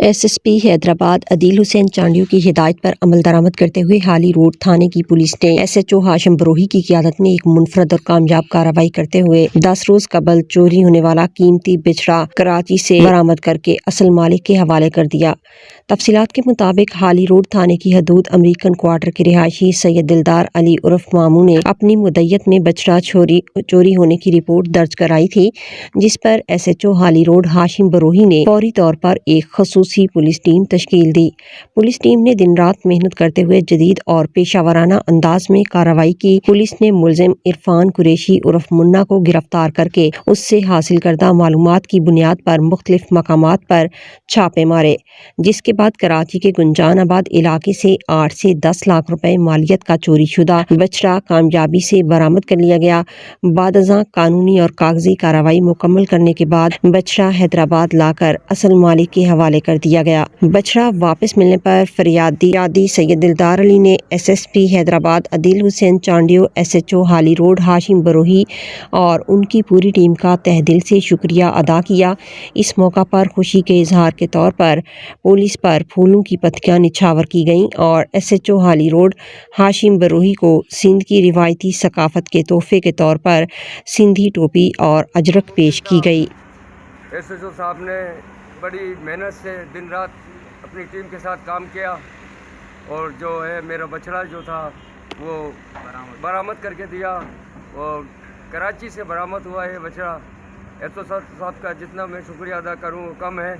S S P Hyderabad عدیل حسین چانڈیو کی ہدایت پر عمل درآمد کرتے ہوئے حالی روڈ تھانے کی پولیس نے ایس ایچ او ہاشم بروہی کی قیادت میں ایک منفرد اور کامیاب کارروائی کرتے ہوئے 10 روز قبل چوری ہونے والا قیمتی بچھڑا کراچی سے برآمد کر کے اصل مالک کے حوالے کر دیا۔ تفصیلات کے مطابق حالی روڈ تھانے کی حدود امریکن کوارٹر کے رہائشی سید دلدار علی عرف مامو نے اپنی مدعیت میں بچھڑا چوری ہونے کی رپورٹ درج کرائی تھی، جس پر ایس ایچ او حالی روڈ ہاشم بروہی نے فوری طور پر ایک خصوصی پولیس ٹیم تشکیل دی۔ پولیس ٹیم نے دن رات محنت کرتے ہوئے جدید اور پیشہ ورانہ انداز میں کارروائی کی۔ پولیس نے ملزم عرفان قریشی عرف منا کو گرفتار کر کے اس سے حاصل کردہ معلومات کی بنیاد پر مختلف مقامات پر چھاپے مارے، جس کے بعد کراچی کے گنجان آباد علاقے سے 8 سے 10 لاکھ روپے مالیت کا چوری شدہ بچھڑا کامیابی سے برآمد کر لیا گیا۔ بعد ازاں قانونی اور کاغذی کارروائی مکمل کرنے کے بعد بچھڑا حیدرآباد لا کر اصل مالک کے حوالے کر دیا گیا۔ بچھڑا واپس ملنے پر فریادی سید دلدار علی نے ایس ایس پی حیدرآباد عدیل حسین چانڈیو، ایس ایچ او حالی روڈ ہاشم بروہی اور ان کی پوری ٹیم کا تہہ دل سے شکریہ ادا کیا۔ اس موقع پر خوشی کے اظہار کے طور پر پولیس پر پھولوں کی پتیاں نچھاور کی گئیں اور ایس ایچ او حالی روڈ ہاشم بروہی کو سندھ کی روایتی ثقافت کے تحفے کے طور پر سندھی ٹوپی اور اجرک پیش کی گئی۔ ایس ایچ او صاحب نے بڑی محنت سے دن رات اپنی ٹیم کے ساتھ کام کیا اور جو ہے میرا بچھڑا جو تھا وہ برآمد کر کے دیا اور کراچی سے برآمد ہوا ہے بچھڑا۔ ایس ایچ او صاحب کا جتنا میں شکریہ ادا کروں وہ کم ہے۔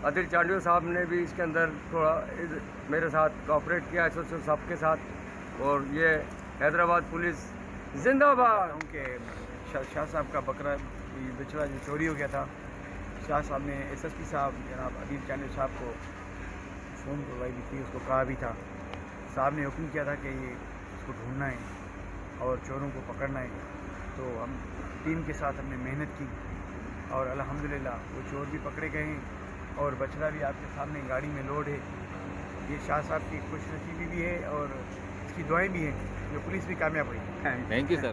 عدیل چانڈیو صاحب نے بھی اس کے اندر تھوڑا میرے ساتھ کوآپریٹ کیا ایس ایچ او صاحب کے ساتھ، اور یہ حیدرآباد پولیس زندہ باد۔ کہ شاہ صاحب کا بکرا بچڑا جو چوری ہو گیا تھا، شاہ صاحب نے ایس ایس پی صاحب جناب عدیل چانڈیو صاحب کو فون کروائی بھی تھی، اس کو کہا بھی تھا، صاحب نے حکم کیا تھا کہ یہ اس کو ڈھونڈنا ہے اور چوروں کو پکڑنا ہے۔ تو ہم ٹیم کے ساتھ ہم نے محنت کی اور الحمدللہ وہ چور بھی پکڑے گئے ہیں اور بچڑا بھی آپ کے سامنے گاڑی میں لوڈ ہے۔ یہ شاہ صاحب کی خوش نصیبی بھی ہے اور اس کی دعائیں بھی ہیں جو پولیس بھی کامیاب ہوئی۔ Thank you sir.